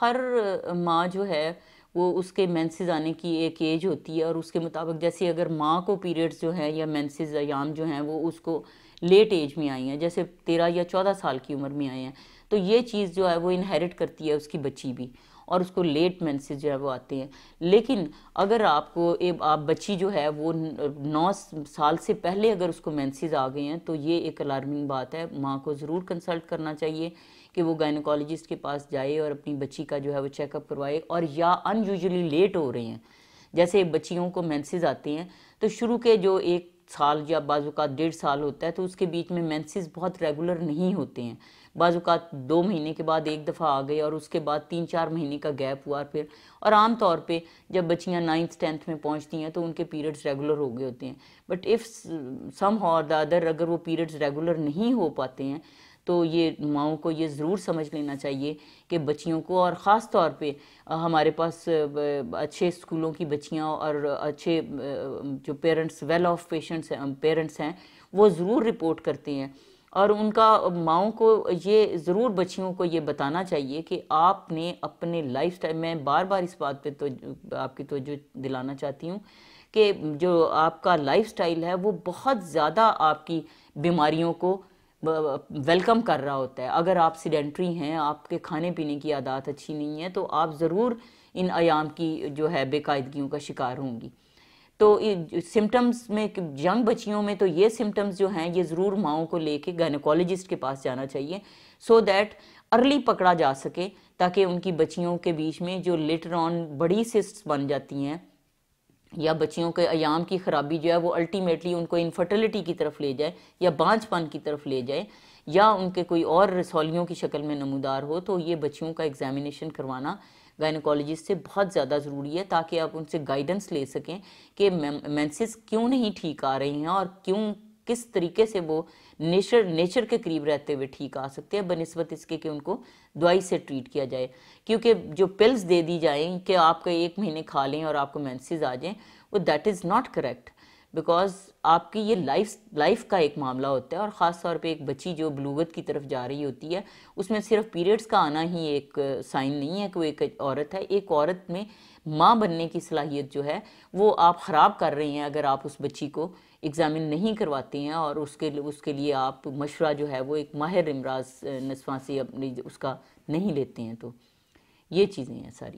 ہر ماں جو ہے وہ اس کے مینسز آنے کی ایک ایج ہوتی ہے، اور اس کے مطابق جیسے اگر ماں کو پیریڈز جو ہیں یا مینسز ایام جو ہیں وہ اس کو لیٹ ایج میں آئی ہیں، جیسے 13 یا 14 سال کی عمر میں آئے ہیں، تو یہ چیز جو ہے وہ انہیرٹ کرتی ہے اس کی بچی بھی، اور اس کو لیٹ مینسز جو ہے وہ آتے ہیں۔ لیکن اگر آپ بچی جو ہے وہ 9 سال سے پہلے اگر اس کو مینسز آ گئے ہیں، تو یہ ایک الارمنگ بات ہے، ماں کو ضرور کنسلٹ کرنا چاہیے کہ وہ گائنیکالوجسٹ کے پاس جائے اور اپنی بچی کا جو ہے وہ چیک اپ کروائے، اور یا ان یوزلی لیٹ ہو رہے ہیں، جیسے بچیوں کو مینسز آتے ہیں تو شروع کے جو 1 سال یا بعض اوقات 1.5 سال ہوتا ہے، تو اس کے بیچ میں مینسز بہت ریگولر نہیں ہوتے ہیں، بعض اوقات 2 مہینے کے بعد ایک دفعہ آ گئے اور اس کے بعد 3-4 مہینے کا گیپ ہوا پھر، اور عام طور پہ جب بچیاں 9th-10th میں پہنچتی ہیں تو ان کے پیریڈز ریگولر ہو گئے ہوتے ہیں، but if some how the other اگر وہ پیریڈز ریگولر نہیں ہو پاتے ہیں تو یہ ماؤں کو یہ ضرور سمجھ لینا چاہیے کہ بچیوں کو، اور خاص طور پہ ہمارے پاس اچھے اسکولوں کی بچیاں اور اچھے جو پیرنٹس ویل آف پیرنٹس ہیں وہ ضرور رپورٹ کرتے ہیں، اور ان کا ماؤں کو یہ ضرور بچیوں کو یہ بتانا چاہیے کہ آپ نے اپنے لائف سٹائل، میں بار بار اس بات پہ تو آپ کی توجہ دلانا چاہتی ہوں کہ جو آپ کا لائف سٹائل ہے وہ بہت زیادہ آپ کی بیماریوں کو ویلکم کر رہا ہوتا ہے۔ اگر آپ سیڈنٹری ہیں، آپ کے کھانے پینے کی عادات اچھی نہیں ہیں، تو آپ ضرور ان ایام کی جو ہے بے قاعدگیوں کا شکار ہوں گی۔ تو سمٹمز میں ینگ بچیوں میں تو یہ سمٹمز جو ہیں یہ ضرور ماؤں کو لے کے گائنیکالوجسٹ کے پاس جانا چاہیے، سو دیٹ ارلی پکڑا جا سکے، تاکہ ان کی بچیوں کے بیچ میں جو لیٹر آن بڑی سسٹس بن جاتی ہیں یا بچیوں کے ایام کی خرابی جو ہے وہ الٹیمیٹلی ان کو انفرٹیلٹی کی طرف لے جائے یا بانجھ پن کی طرف لے جائے، یا ان کے کوئی اور رسولیوں کی شکل میں نمودار ہو، تو یہ بچیوں کا ایگزامینیشن کروانا گائنیکالوجسٹ سے بہت زیادہ ضروری ہے، تاکہ آپ ان سے گائیڈنس لے سکیں کہ مینسز کیوں نہیں ٹھیک آ رہی ہیں، اور کس طریقے سے وہ نیچر کے قریب رہتے ہوئے ٹھیک آ سکتے ہیں، بنسبت اس کے کہ ان کو دوائی سے ٹریٹ کیا جائے۔ کیونکہ جو پلز دے دی جائیں کہ آپ کا 1 مہینے کھا لیں اور آپ کو مینسز آ جائیں، وہ that is not correct, because آپ کی یہ لائف کا ایک معاملہ ہوتا ہے، اور خاص طور پہ ایک بچی جو بلوغت کی طرف جا رہی ہوتی ہے، اس میں صرف پیریڈز کا آنا ہی ایک سائن نہیں ہے کہ وہ ایک عورت ہے۔ ایک عورت میں ماں بننے کی صلاحیت جو ہے وہ آپ خراب کر رہی ہیں اگر آپ اس بچی کو ایگزامن نہیں کرواتے ہیں، اور اس کے لیے آپ مشورہ جو ہے وہ ایک ماہر امراض نسواں سے اپنی اس کا نہیں لیتے ہیں، تو یہ چیزیں ہیں ساری۔